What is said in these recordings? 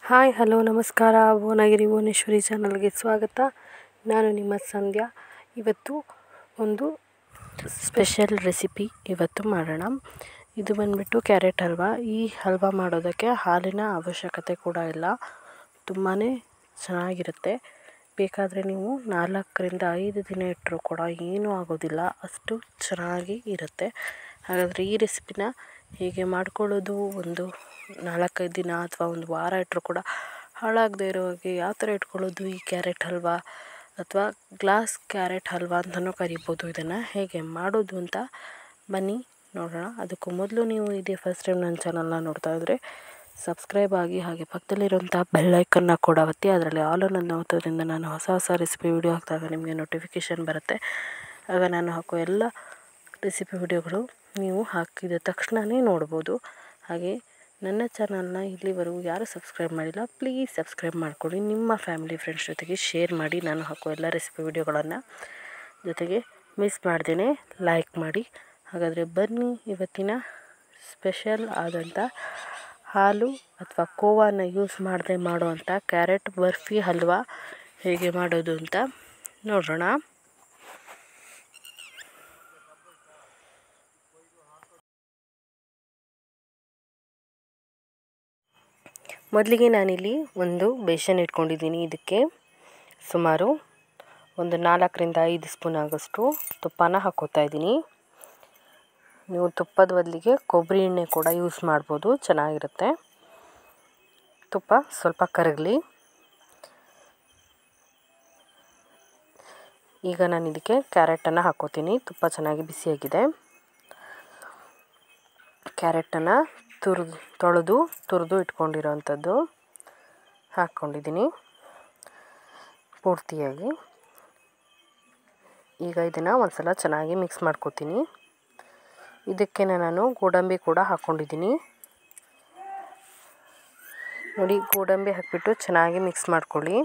Hi hello ನಮಸ್ಕಾರ. ಭುವನಗಿರಿ ಭುವನೇಶ್ವರಿ ಚಾನಲ್ಗೆ ಸ್ವಾಗತ. ನಾನು ನಿಮ್ಮ ಸಂಧ್ಯಾ. ಇವತ್ತು ಒಂದು ಸ್ಪೆಷಲ್ ರೆಸಿಪಿ ಇವತ್ತು ಮಾಡೋಣ. ಇದು ಬಂದುಬಿಟ್ಟು ಕ್ಯಾರೆಟ್ ಹಲ್ವಾ. ಈ ಹಲ್ವಾ ಮಾಡೋದಕ್ಕೆ ಹಾಲಿನ ಅವಶ್ಯಕತೆ ಕೂಡ ಇಲ್ಲ, ತುಂಬಾ ಚೆನ್ನಾಗಿರುತ್ತೆ. ಬೇಕಾದರೆ ನೀವು 4ರಿಂದ 5 ದಿನ ಇಟ್ಟರೂ ಕೂಡ ಏನೂ ಆಗೋದಿಲ್ಲ, ಅಷ್ಟು ಚೆನ್ನಾಗಿ ಇರುತ್ತೆ. ಹಾಗಾದರೆ ಈ ರೆಸಿಪಿನ ಹೇಗೆ ಮಾಡ್ಕೊಳ್ಳೋದು, ಒಂದು 4-5 ದಿನ ಅಥವಾ ಒಂದು ವಾರ ಇಟ್ಟರೂ ಕೂಡ ಹಾಳಾಗದೇ ಇರೋ ಹಾಗೆ ಯಾವ ಥರ ಇಟ್ಕೊಳ್ಳೋದು ಈ ಕ್ಯಾರೆಟ್ ಹಲ್ವಾ, ಅಥವಾ ಗ್ಲಾಸ್ ಕ್ಯಾರೆಟ್ ಹಲ್ವಾ ಅಂತಲೂ ಕರಿಬೋದು. ಇದನ್ನು ಹೇಗೆ ಮಾಡೋದು ಅಂತ ಬನ್ನಿ ನೋಡೋಣ. ಅದಕ್ಕೂ ಮೊದಲು ನೀವು ಇದೇ ಫಸ್ಟ್ ಟೈಮ್ ನನ್ನ ಚಾನಲ್ನ ನೋಡ್ತಾ ಇದ್ದರೆ ಸಬ್ಸ್ಕ್ರೈಬ್ ಆಗಿ, ಹಾಗೆ ಪಕ್ಕದಲ್ಲಿರುವಂಥ ಬೆಲ್ಲೈಕನ್ನ ಕೂಡ ಒತ್ತಿ, ಅದರಲ್ಲಿ ಆಲ್ ಅನ್ನೋದನ್ನ ಒತ್ತೋದ್ರಿಂದ ನಾನು ಹೊಸ ರೆಸಿಪಿ ವಿಡಿಯೋ ಹಾಕಿದಾಗ ನಿಮಗೆ ನೋಟಿಫಿಕೇಷನ್ ಬರುತ್ತೆ. ಆಗ ನಾನು ಹಾಕೋ ಎಲ್ಲ ರೆಸಿಪಿ ವಿಡಿಯೋಗಳು ನೀವು ಹಾಕಿದ ತಕ್ಷಣವೇ ನೋಡ್ಬೋದು. ಹಾಗೆ ನನ್ನ ಚಾನಲ್ನ ಇಲ್ಲಿವರೆಗೂ ಯಾರು ಸಬ್ಸ್ಕ್ರೈಬ್ ಮಾಡಿಲ್ಲ, ಪ್ಲೀಸ್ ಸಬ್ಸ್ಕ್ರೈಬ್ ಮಾಡ್ಕೊಳ್ಳಿ. ನಿಮ್ಮ ಫ್ಯಾಮಿಲಿ ಫ್ರೆಂಡ್ಸ್ ಜೊತೆಗೆ ಶೇರ್ ಮಾಡಿ. ನಾನು ಹಾಕೋ ಎಲ್ಲ ರೆಸಿಪಿ ವಿಡಿಯೋಗಳನ್ನು ಜೊತೆಗೆ ಮಿಸ್ ಮಾಡ್ದೇ ಲೈಕ್ ಮಾಡಿ. ಹಾಗಾದರೆ ಬನ್ನಿ, ಇವತ್ತಿನ ಸ್ಪೆಷಲ್ ಆದಂಥ ಹಾಲು ಅಥವಾ ಕೋವಾನ ಯೂಸ್ ಮಾಡದೆ ಮಾಡೋವಂಥ ಕ್ಯಾರೆಟ್ ಬರ್ಫಿ ಹಲ್ವಾ ಹೇಗೆ ಮಾಡೋದು ಅಂತ ನೋಡೋಣ. ಮೊದಲಿಗೆ ನಾನಿಲ್ಲಿ ಒಂದು ಬೇಸನ್ ಇಟ್ಕೊಂಡಿದ್ದೀನಿ. ಇದಕ್ಕೆ ಸುಮಾರು ಒಂದು 4ರಿಂದ 5 ಸ್ಪೂನ್ ಆಗೋಷ್ಟು ತುಪ್ಪನ ಹಾಕ್ಕೋತಾ ಇದ್ದೀನಿ. ನೀವು ತುಪ್ಪದ ಬದಲಿಗೆ ಕೊಬ್ಬರಿ ಎಣ್ಣೆ ಕೂಡ ಯೂಸ್ ಮಾಡ್ಬೋದು, ಚೆನ್ನಾಗಿರುತ್ತೆ. ತುಪ್ಪ ಸ್ವಲ್ಪ ಕರಗಲಿ. ಈಗ ನಾನು ಇದಕ್ಕೆ ಕ್ಯಾರೆಟನ್ನು ಹಾಕ್ಕೋತೀನಿ. ತುಪ್ಪ ಚೆನ್ನಾಗಿ ಬಿಸಿಯಾಗಿದೆ. ಕ್ಯಾರೆಟನ್ನು ತುರಿದು ಇಟ್ಕೊಂಡಿರೋವಂಥದ್ದು ಹಾಕ್ಕೊಂಡಿದ್ದೀನಿ ಪೂರ್ತಿಯಾಗಿ. ಈಗ ಇದನ್ನು ಒಂದು ಸಲ ಚೆನ್ನಾಗಿ ಮಿಕ್ಸ್ ಮಾಡ್ಕೋತೀನಿ. ಇದಕ್ಕೆ ನಾನು ಗೋಡಂಬಿ ಕೂಡ ಹಾಕ್ಕೊಂಡಿದ್ದೀನಿ. ನೋಡಿ, ಗೋಡಂಬಿ ಹಾಕಿಬಿಟ್ಟು ಚೆನ್ನಾಗಿ ಮಿಕ್ಸ್ ಮಾಡ್ಕೊಳ್ಳಿ.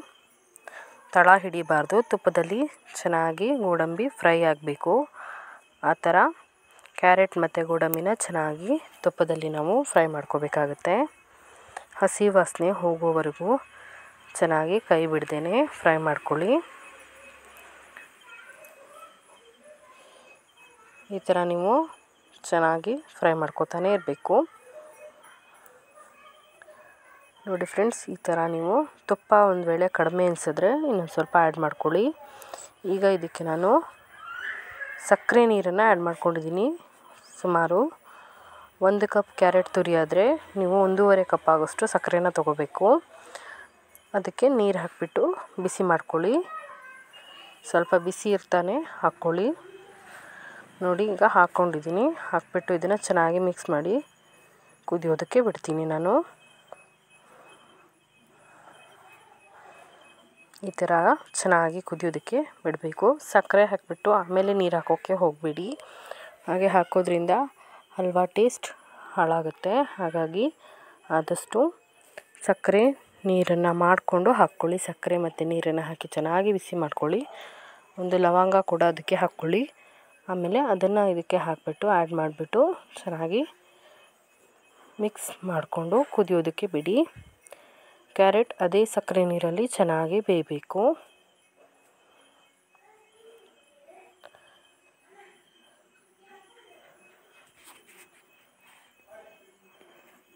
ತಳ ಹಿಡಿಬಾರ್ದು, ತುಪ್ಪದಲ್ಲಿ ಚೆನ್ನಾಗಿ ಗೋಡಂಬಿ ಫ್ರೈ ಆಗಬೇಕು. ಆ ಥರ ಕ್ಯಾರೆಟ್ ಮತ್ತು ಗೋಡಂಬಿನ ಚೆನ್ನಾಗಿ ತುಪ್ಪದಲ್ಲಿ ನಾವು ಫ್ರೈ ಮಾಡ್ಕೋಬೇಕಾಗತ್ತೆ. ಹಸಿ ವಾಸನೆ ಹೋಗೋವರೆಗೂ ಚೆನ್ನಾಗಿ ಕೈ ಬಿಡ್ದೇ ಫ್ರೈ ಮಾಡ್ಕೊಳ್ಳಿ. ಈ ಥರ ನೀವು ಚೆನ್ನಾಗಿ ಫ್ರೈ ಮಾಡ್ಕೋತಾನೆ ಇರಬೇಕು. ನೋಡಿ ಫ್ರೆಂಡ್ಸ್, ಈ ಥರ ನೀವು ತುಪ್ಪ ಒಂದು ವೇಳೆ ಕಡಿಮೆ ಅನಿಸಿದ್ರೆ ಇನ್ನೊಂದು ಸ್ವಲ್ಪ ಆ್ಯಡ್ ಮಾಡ್ಕೊಳ್ಳಿ. ಈಗ ಇದಕ್ಕೆ ನಾನು ಸಕ್ಕರೆ ನೀರನ್ನು ಆ್ಯಡ್ ಮಾಡ್ಕೊಂಡಿದ್ದೀನಿ. ಸುಮಾರು 1 ಕಪ್ ಕ್ಯಾರೆಟ್ ತುರಿ ಆದರೆ ನೀವು 1.5 ಕಪ್ ಆಗೋಷ್ಟು ಸಕ್ಕರೆನ ತೊಗೋಬೇಕು. ಅದಕ್ಕೆ ನೀರು ಹಾಕಿಬಿಟ್ಟು ಬಿಸಿ ಮಾಡ್ಕೊಳ್ಳಿ. ಸ್ವಲ್ಪ ಬಿಸಿ ಇರ್ತಾನೆ ಹಾಕ್ಕೊಳ್ಳಿ. ನೋಡಿ, ಈಗ ಹಾಕ್ಕೊಂಡಿದ್ದೀನಿ. ಹಾಕ್ಬಿಟ್ಟು ಇದನ್ನು ಚೆನ್ನಾಗಿ ಮಿಕ್ಸ್ ಮಾಡಿ ಕುದಿಯೋದಕ್ಕೆ ಬಿಡ್ತೀನಿ ನಾನು. ಈ ಥರ ಚೆನ್ನಾಗಿ ಕುದಿಯೋದಕ್ಕೆ ಬಿಡಬೇಕು. ಸಕ್ಕರೆ ಹಾಕಿಬಿಟ್ಟು ಆಮೇಲೆ ನೀರು ಹಾಕೋಕ್ಕೆ ಹೋಗಬೇಡಿ. ಹಾಗೆ ಹಾಕೋದ್ರಿಂದ ಹಲ್ವಾ ಟೇಸ್ಟ್ ಹಾಳಾಗುತ್ತೆ. ಹಾಗಾಗಿ ಆದಷ್ಟು ಸಕ್ಕರೆ ನೀರನ್ನು ಮಾಡಿಕೊಂಡು ಹಾಕ್ಕೊಳ್ಳಿ. ಸಕ್ಕರೆ ಮತ್ತು ನೀರನ್ನು ಹಾಕಿ ಚೆನ್ನಾಗಿ ಬಿಸಿ ಮಾಡ್ಕೊಳ್ಳಿ. ಒಂದು ಲವಂಗ ಕೂಡ ಅದಕ್ಕೆ ಹಾಕ್ಕೊಳ್ಳಿ. ಆಮೇಲೆ ಅದನ್ನು ಇದಕ್ಕೆ ಹಾಕಿಬಿಟ್ಟು ಆ್ಯಡ್ ಮಾಡಿಬಿಟ್ಟು ಚೆನ್ನಾಗಿ ಮಿಕ್ಸ್ ಮಾಡಿಕೊಂಡು ಕುದಿಯೋದಕ್ಕೆ ಬಿಡಿ. ಕ್ಯಾರೆಟ್ ಅದೇ ಸಕ್ಕರೆ ನೀರಲ್ಲಿ ಚೆನ್ನಾಗಿ ಬೇಯಬೇಕು.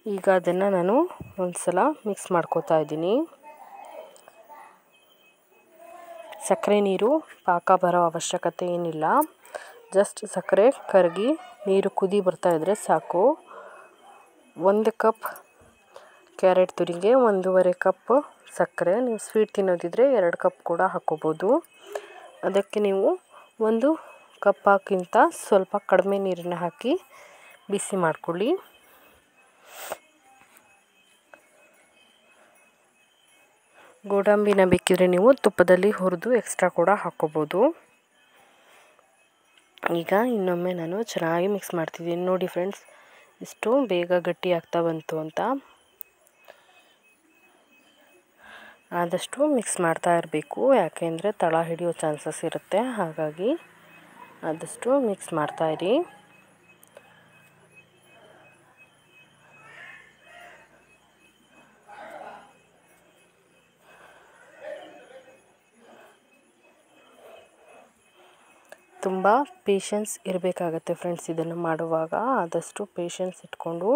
ಈಗ ಅದನ್ನು ನಾನು ಒಂದು ಸಲ ಮಿಕ್ಸ್ ಮಾಡ್ಕೋತಾ ಇದ್ದೀನಿ. ಸಕ್ಕರೆ ನೀರು ಪಾಕ ಬರೋ ಅವಶ್ಯಕತೆ ಏನಿಲ್ಲ. ಜಸ್ಟ್ ಸಕ್ಕರೆ ಕರಗಿ ನೀರು ಕುದಿ ಬರ್ತಾ ಇದ್ದರೆ ಸಾಕು. 1 ಕಪ್ ಕ್ಯಾರೆಟ್ ತುರಿಗೆ 1.5 ಕಪ್ ಸಕ್ಕರೆ. ನೀವು ಸ್ವೀಟ್ ತಿನ್ನೋದಿದ್ರೆ 2 ಕಪ್ ಕೂಡ ಹಾಕ್ಕೋಬೋದು. ಅದಕ್ಕೆ ನೀವು 1 ಕಪ್ಗಿಂತ ಸ್ವಲ್ಪ ಕಡಿಮೆ ನೀರನ್ನು ಹಾಕಿ ಬಿಸಿ ಮಾಡ್ಕೊಳ್ಳಿ. ಗೋಡಂಬಿನ ಬೇಕಿದ್ರೆ ನೀವು ತುಪ್ಪದಲ್ಲಿ ಹುರಿದು ಎಕ್ಸ್ಟ್ರಾ ಕೂಡ ಹಾಕ್ಕೋಬೋದು. ಈಗ ಇನ್ನೊಮ್ಮೆ ನಾನು ಚೆನ್ನಾಗಿ ಮಿಕ್ಸ್ ಮಾಡ್ತಿದ್ದೀನಿ. ನೋಡಿ ಫ್ರೆಂಡ್ಸ್, ಇಷ್ಟು ಬೇಗ ಗಟ್ಟಿ ಆಗ್ತಾ ಬಂತು ಅಂತ. ಆದಷ್ಟು ಮಿಕ್ಸ್ ಮಾಡ್ತಾ ಇರಬೇಕು, ಯಾಕೆಂದರೆ ತಳ ಹಿಡಿಯೋ ಚಾನ್ಸಸ್ ಇರುತ್ತೆ. ಹಾಗಾಗಿ ಆದಷ್ಟು ಮಿಕ್ಸ್ ಮಾಡ್ತಾಯಿರಿ. ತುಂಬ ಪೇಷನ್ಸ್ ಇರಬೇಕಾಗತ್ತೆ ಫ್ರೆಂಡ್ಸ್. ಇದನ್ನು ಮಾಡುವಾಗ ಆದಷ್ಟು ಪೇಷನ್ಸ್ ಇಟ್ಕೊಂಡು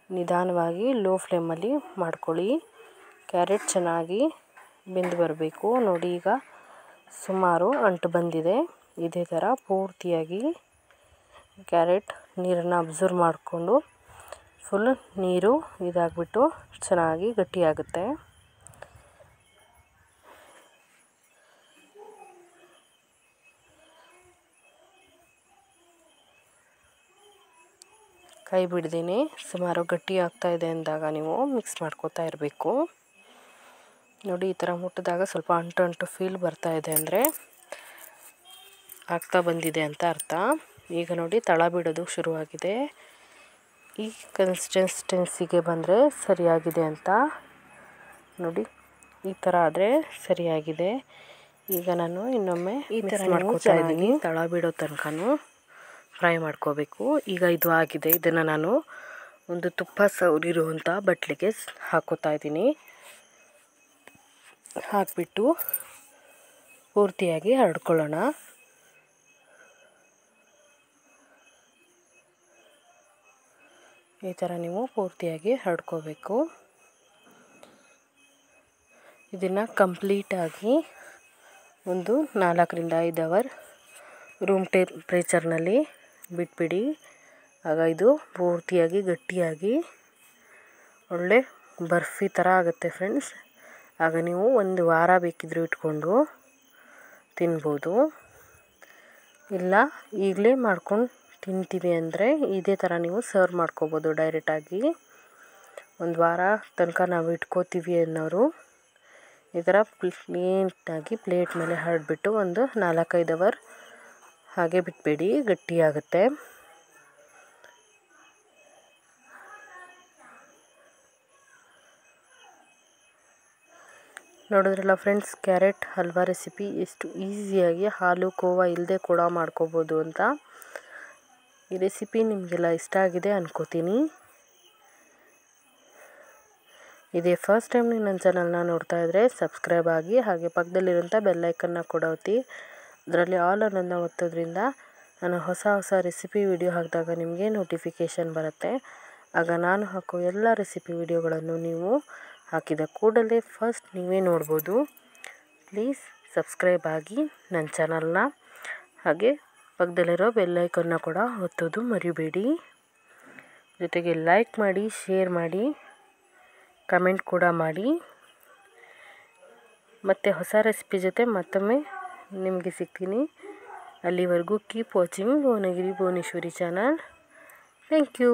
ನಿಧಾನವಾಗಿ ಲೋ ಫ್ಲೇಮಲ್ಲಿ ಮಾಡ್ಕೊಳ್ಳಿ. ಕ್ಯಾರೆಟ್ ಚೆನ್ನಾಗಿ ಬೆಂದು ಬರಬೇಕು. ನೋಡಿ, ಈಗ ಸುಮಾರು ಅಂಟು ಬಂದಿದೆ. ಇದೇ ಥರ ಪೂರ್ತಿಯಾಗಿ ಕ್ಯಾರೆಟ್ ನೀರನ್ನು ಅಬ್ಸರ್ವ್ ಮಾಡಿಕೊಂಡು ಫುಲ್ ನೀರು ಇದಾಗಿಬಿಟ್ಟು ಚೆನ್ನಾಗಿ ಗಟ್ಟಿಯಾಗುತ್ತೆ. ಕೈ ಬಿಡ್ದೇನೆ ಸುಮಾರು ಗಟ್ಟಿ ಆಗ್ತಾಯಿದೆ ಅಂದಾಗ ನೀವು ಮಿಕ್ಸ್ ಮಾಡ್ಕೋತಾ ಇರಬೇಕು. ನೋಡಿ, ಈ ಥರ ಮುಟ್ಟಿದಾಗ ಸ್ವಲ್ಪ ಅಂಟು ಅಂಟು ಫೀಲ್ ಬರ್ತಾಯಿದೆ ಅಂದರೆ ಆಗ್ತಾ ಬಂದಿದೆ ಅಂತ ಅರ್ಥ. ಈಗ ನೋಡಿ, ತಳ ಬಿಡೋದು ಶುರುವಾಗಿದೆ. ಈ ಕನ್ಸಿಸ್ಟೆನ್ಸಿಗೆ ಬಂದರೆ ಸರಿಯಾಗಿದೆ ಅಂತ. ನೋಡಿ, ಈ ಥರ ಆದರೆ ಸರಿಯಾಗಿದೆ. ಈಗ ನಾನು ಇನ್ನೊಮ್ಮೆ ಈ ಥರ ಮಾಡ್ಕೊತಾ ಇದ್ದೀನಿ. ತಳ ಬಿಡೋ ತನಕನೂ ಫ್ರೈ ಮಾಡ್ಕೋಬೇಕು. ಈಗ ಇದು ಆಗಿದೆ. ಇದನ್ನು ನಾನು ಒಂದು ತುಪ್ಪ ಸವರಿರುವಂಥ ಬಟ್ಲಿಗೆ ಹಾಕೋತಾ ಇದ್ದೀನಿ. ಹಾಕಿಬಿಟ್ಟು ಪೂರ್ತಿಯಾಗಿ ಹರಡ್ಕೊಳ್ಳೋಣ. ಈ ಥರ ನೀವು ಪೂರ್ತಿಯಾಗಿ ಹರಡ್ಕೋಬೇಕು. ಇದನ್ನು ಕಂಪ್ಲೀಟಾಗಿ ಒಂದು 4 ರಿಂದ 5 ಅವರ್ ರೂಮ್ ಟೆಂಪ್ರೇಚರ್ನಲ್ಲಿ ಬಿಟ್ಬಿಡಿ. ಆಗ ಇದು ಪೂರ್ತಿಯಾಗಿ ಗಟ್ಟಿಯಾಗಿ ಒಳ್ಳೆ ಬರ್ಫಿ ಥರ ಆಗುತ್ತೆ ಫ್ರೆಂಡ್ಸ್. ಆಗ ನೀವು 1 ವಾರ ಬೇಕಿದ್ರೂ ಇಟ್ಕೊಂಡು ತಿನ್ಬೋದು. ಇಲ್ಲ ಈಗಲೇ ಮಾಡ್ಕೊಂಡು ತಿಂತೀವಿ ಅಂದರೆ ಇದೇ ಥರ ನೀವು ಸರ್ವ್ ಮಾಡ್ಕೋಬೋದು ಡೈರೆಕ್ಟಾಗಿ. 1 ವಾರ ತನಕ ನಾವು ಇಟ್ಕೋತೀವಿ ಅನ್ನೋರು ಈ ಥರ ನೀಟಾಗಿ ಪ್ಲೇಟ್ ಮೇಲೆ ಹರಡ್ಬಿಟ್ಟು ಒಂದು 4-5 ಅವರ್ ಹಾಗೆ ಬಿಟ್ಬೇಡಿ, ಗಟ್ಟಿಯಾಗುತ್ತೆ. ನೋಡಿದ್ರಲ್ಲ ಫ್ರೆಂಡ್ಸ್, ಕ್ಯಾರೆಟ್ ಹಲ್ವಾ ರೆಸಿಪಿ ಎಷ್ಟು ಈಸಿಯಾಗಿ ಹಾಲು ಕೋವಾ ಇಲ್ಲದೆ ಕೂಡ ಮಾಡ್ಕೋಬೋದು ಅಂತ. ಈ ರೆಸಿಪಿ ನಿಮಗೆಲ್ಲ ಇಷ್ಟ ಆಗಿದೆ ಅನ್ಕೋತೀನಿ. ಇದೇ ಫಸ್ಟ್ ಟೈಮ್ ನೀವು ನನ್ನ ಚಾನಲ್ನ ನೋಡ್ತಾ ಇದ್ದರೆ ಸಬ್ಸ್ಕ್ರೈಬ್ ಆಗಿ, ಹಾಗೆ ಪಕ್ಕದಲ್ಲಿರೋಂಥ ಬೆಲ್ಲೈಕನ್ನ ಕೂಡ ಒತ್ತಿ. ಅದರಲ್ಲಿ ಆಲ್ ಅನ್ನೋದನ್ನ ಒತ್ತೋದ್ರಿಂದ ನಾನು ಹೊಸ ರೆಸಿಪಿ ವಿಡಿಯೋ ಹಾಕಿದಾಗ ನಿಮಗೆ ನೋಟಿಫಿಕೇಷನ್ ಬರುತ್ತೆ. ಆಗ ನಾನು ಹಾಕೋ ಎಲ್ಲ ರೆಸಿಪಿ ವಿಡಿಯೋಗಳನ್ನು ನೀವು ಹಾಕಿದ ಕೂಡಲೇ ಫಸ್ಟ್ ನೀವೇ ನೋಡ್ಬೋದು. ಪ್ಲೀಸ್ ಸಬ್ಸ್ಕ್ರೈಬ್ ಆಗಿ ನನ್ನ ಚಾನಲ್ನ, ಹಾಗೆ ಪಕ್ಕದಲ್ಲಿರೋ ಬೆಲ್ಲೈಕನ್ನ ಕೂಡ ಒತ್ತೋದು ಮರಿಬೇಡಿ. ಜೊತೆಗೆ ಲೈಕ್ ಮಾಡಿ, ಶೇರ್ ಮಾಡಿ, ಕಮೆಂಟ್ ಕೂಡ ಮಾಡಿ. ಮತ್ತು ಹೊಸ ರೆಸಿಪಿ ಜೊತೆ ಮತ್ತೊಮ್ಮೆ ನಿಮಗೆ ಸಿಗ್ತೀನಿ. ಅಲ್ಲಿವರೆಗೂ keep watching Bhuvanagiri Bhuvaneshwari channel. Thank you.